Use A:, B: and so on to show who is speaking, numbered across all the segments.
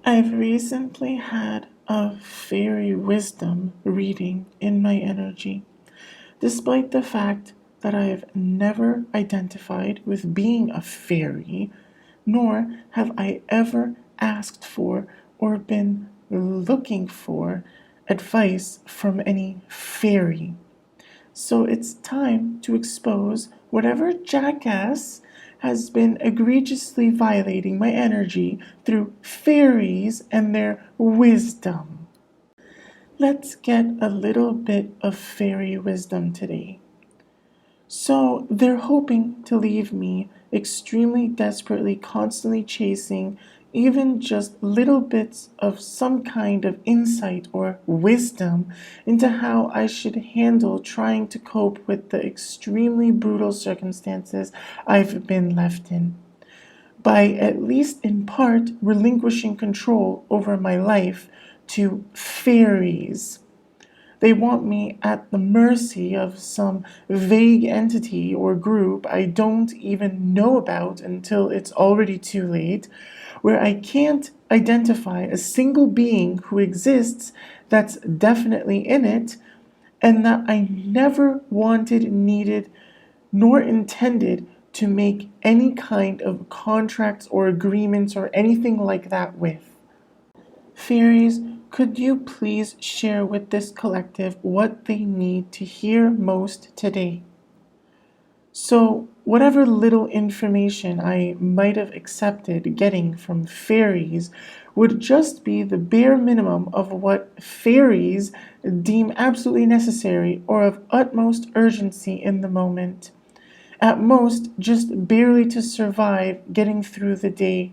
A: I've recently had a fairy wisdom reading in my energy, despite the fact that I have never identified with being a fairy, nor have I ever asked for or been looking for advice from any fairy. So it's time to expose whatever jackass has been egregiously violating my energy through fairies and their wisdom. Let's get a little bit of fairy wisdom today. So they're hoping to leave me extremely desperately, constantly chasing even just little bits of some kind of insight or wisdom into how I should handle trying to cope with the extremely brutal circumstances I've been left in, by at least in part relinquishing control over my life to fairies. They want me at the mercy of some vague entity or group I don't even know about until it's already too late, where I can't identify a single being who exists that's definitely in it, and that I never wanted, needed, nor intended to make any kind of contracts or agreements or anything like that with. Fairies, could you please share with this collective what they need to hear most today? So, whatever little information I might have accepted getting from fairies would just be the bare minimum of what fairies deem absolutely necessary or of utmost urgency in the moment. At most, just barely to survive getting through the day.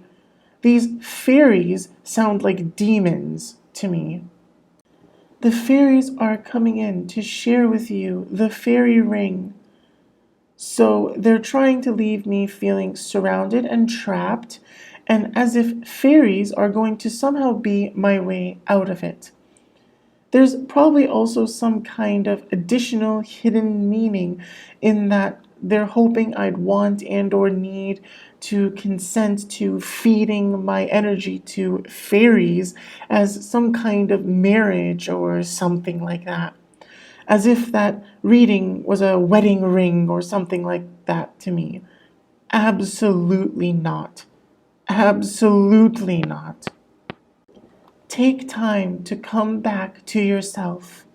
A: These fairies sound like demons to me. The fairies are coming in to share with you the fairy ring. So they're trying to leave me feeling surrounded and trapped, and as if fairies are going to somehow be my way out of it. There's probably also some kind of additional hidden meaning in that they're hoping I'd want and or need to consent to feeding my energy to fairies as some kind of marriage or something like that. As if that reading was a wedding ring or something like that to me. Absolutely not. Absolutely not. Take time to come back to yourself.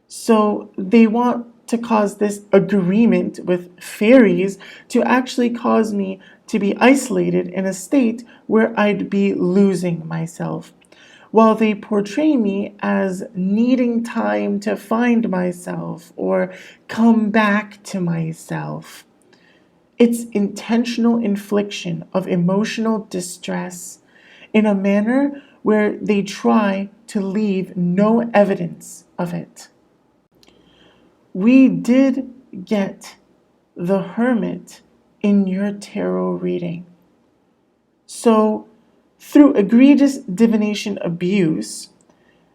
A: So they want to cause this agreement with fairies to actually cause me to be isolated in a state where I'd be losing myself, while they portray me as needing time to find myself or come back to myself. It's intentional infliction of emotional distress in a manner where they try to leave no evidence of it. We did get the Hermit in your tarot reading. So, through egregious divination abuse,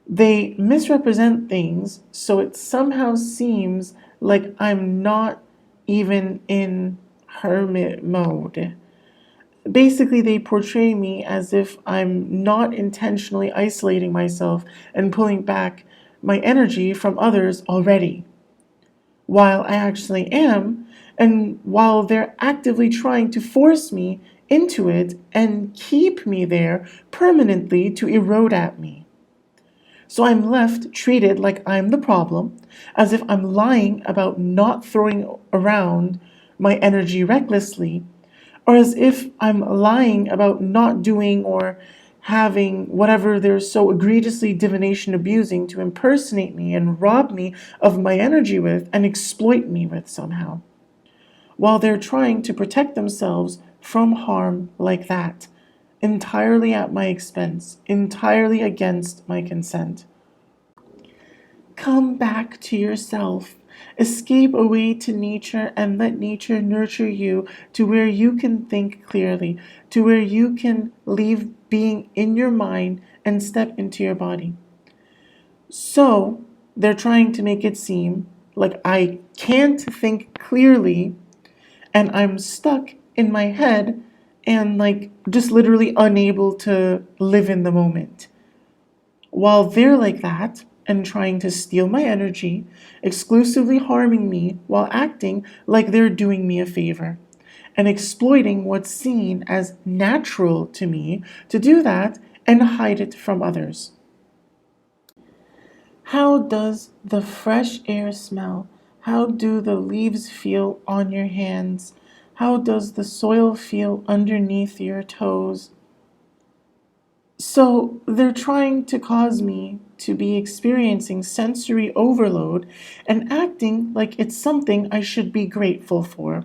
A: they misrepresent things so it somehow seems like I'm not even in hermit mode. Basically, they portray me as if I'm not intentionally isolating myself and pulling back my energy from others already, while I actually am, and while they're actively trying to force me into it and keep me there permanently to erode at me. So I'm left treated like I'm the problem, as if I'm lying about not throwing around my energy recklessly, or as if I'm lying about not doing or having whatever they're so egregiously divination abusing to impersonate me and rob me of my energy with and exploit me with somehow, while they're trying to protect themselves from harm like that, entirely at my expense, entirely against my consent. Come back to yourself. Escape away to nature and let nature nurture you to where you can think clearly, to where you can leave being in your mind and step into your body. So, they're trying to make it seem like I can't think clearly and I'm stuck in my head and like just literally unable to live in the moment. While they're like that and trying to steal my energy, exclusively harming me while acting like they're doing me a favor and exploiting what's seen as natural to me to do that and hide it from others. How does the fresh air smell? How do the leaves feel on your hands? How does the soil feel underneath your toes? So they're trying to cause me to be experiencing sensory overload and acting like it's something I should be grateful for.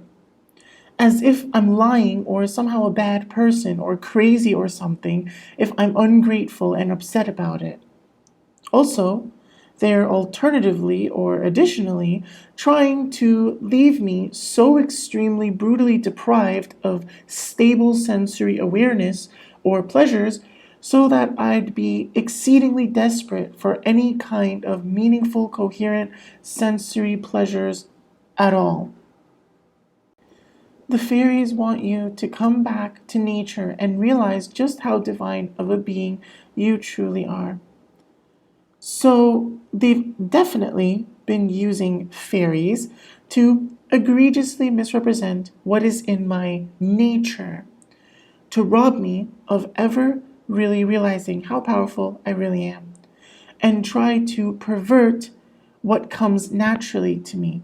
A: As if I'm lying or somehow a bad person or crazy or something if I'm ungrateful and upset about it. Also, they're alternatively or additionally trying to leave me so extremely brutally deprived of stable sensory awareness or pleasures so that I'd be exceedingly desperate for any kind of meaningful, coherent sensory pleasures at all. The fairies want you to come back to nature and realize just how divine of a being you truly are. So they've definitely been using fairies to egregiously misrepresent what is in my nature, to rob me of ever really realizing how powerful I really am, and try to pervert what comes naturally to me,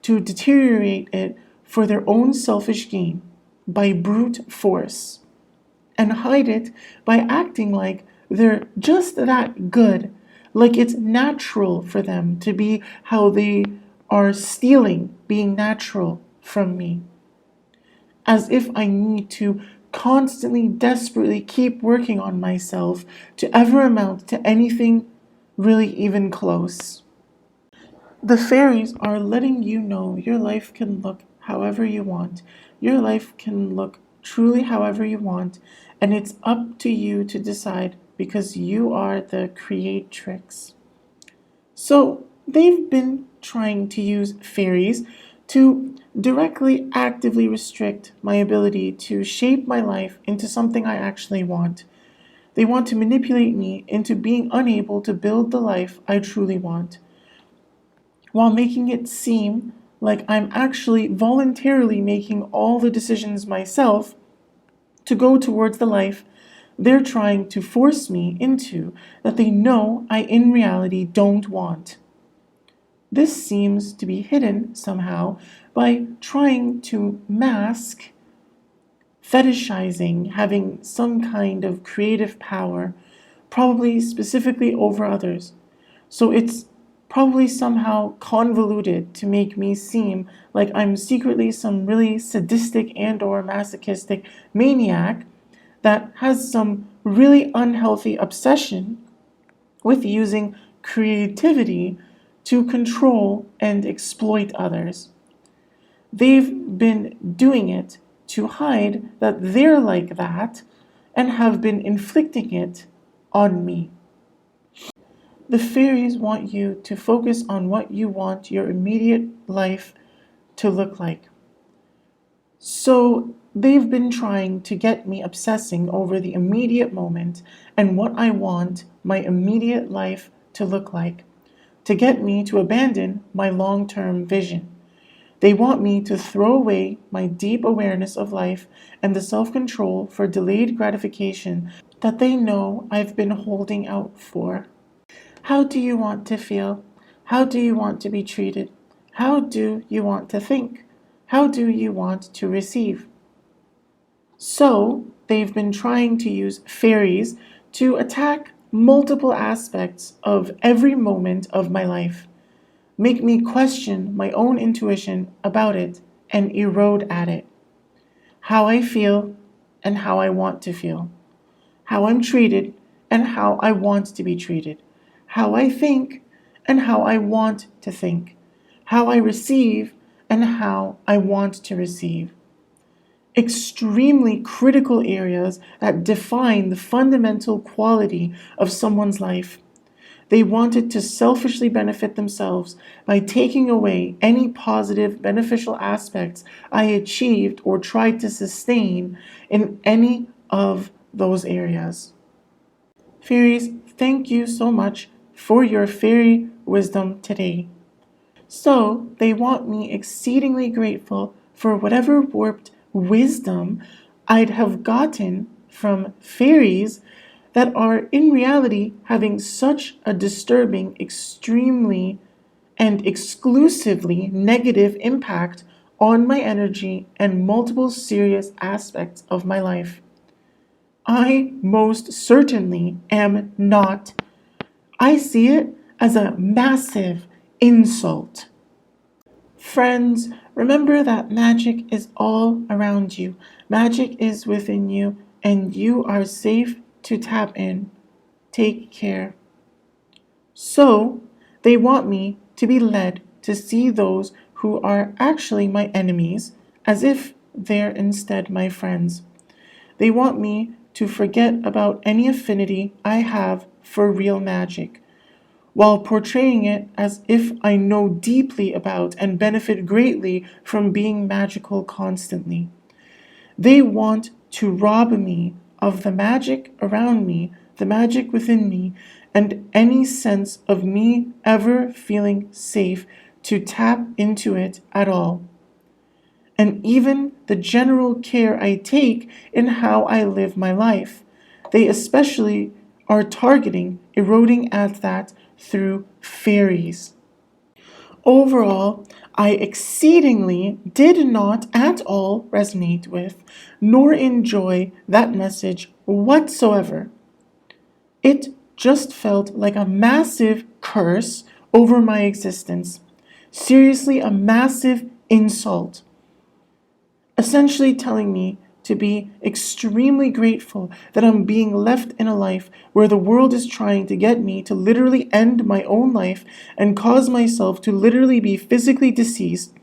A: to deteriorate it for their own selfish gain by brute force, and hide it by acting like they're just that good, like it's natural for them to be how they are stealing being natural from me, as if I need to constantly, desperately keep working on myself to ever amount to anything really even close. The fairies are letting you know your life can look however you want. Your life can look truly however you want, and it's up to you to decide because you are the creatrix. So, they've been trying to use fairies to directly, actively restrict my ability to shape my life into something I actually want. They want to manipulate me into being unable to build the life I truly want, while making it seem like I'm actually voluntarily making all the decisions myself to go towards the life they're trying to force me into that they know I in reality don't want. This seems to be hidden somehow by trying to mask fetishizing having some kind of creative power, probably specifically over others. So it's probably somehow convoluted to make me seem like I'm secretly some really sadistic and or masochistic maniac that has some really unhealthy obsession with using creativity to control and exploit others. They've been doing it to hide that they're like that and have been inflicting it on me. The fairies want you to focus on what you want your immediate life to look like. So they've been trying to get me obsessing over the immediate moment and what I want my immediate life to look like, to get me to abandon my long term vision. They want me to throw away my deep awareness of life and the self control for delayed gratification that they know I've been holding out for. How do you want to feel? How do you want to be treated? How do you want to think? How do you want to receive? So, they've been trying to use fairies to attack multiple aspects of every moment of my life, make me question my own intuition about it and erode at it. How I feel and how I want to feel. How I'm treated and how I want to be treated. How I think and how I want to think. How I receive and how I want to receive. Extremely critical areas that define the fundamental quality of someone's life. They wanted to selfishly benefit themselves by taking away any positive, beneficial aspects I achieved or tried to sustain in any of those areas. Fairies, thank you so much for your fairy wisdom today. So, they want me exceedingly grateful for whatever warped wisdom I'd have gotten from fairies that are in reality having such a disturbing, extremely, and exclusively negative impact on my energy and multiple serious aspects of my life. I most certainly am not. I see it as a massive insult. Friends, remember that magic is all around you. Magic is within you, and you are safe to tap in. Take care. So, they want me to be led to see those who are actually my enemies as if they're instead my friends. They want me to forget about any affinity I have for real magic, while portraying it as if I know deeply about and benefit greatly from being magical constantly. They want to rob me of the magic around me, the magic within me, and any sense of me ever feeling safe to tap into it at all. And even the general care I take in how I live my life. They especially are targeting eroding at that through fairies. Overall, I exceedingly did not at all resonate with nor enjoy that message whatsoever. It just felt like a massive curse over my existence. Seriously, a massive insult. Essentially telling me to be extremely grateful that I'm being left in a life where the world is trying to get me to literally end my own life and cause myself to literally be physically deceased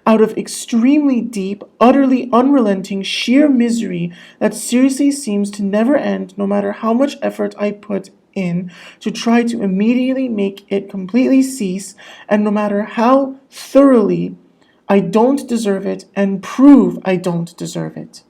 A: out of extremely deep, utterly unrelenting, sheer misery that seriously seems to never end no matter how much effort I put in to try to immediately make it completely cease, and no matter how thoroughly I don't deserve it and prove I don't deserve it.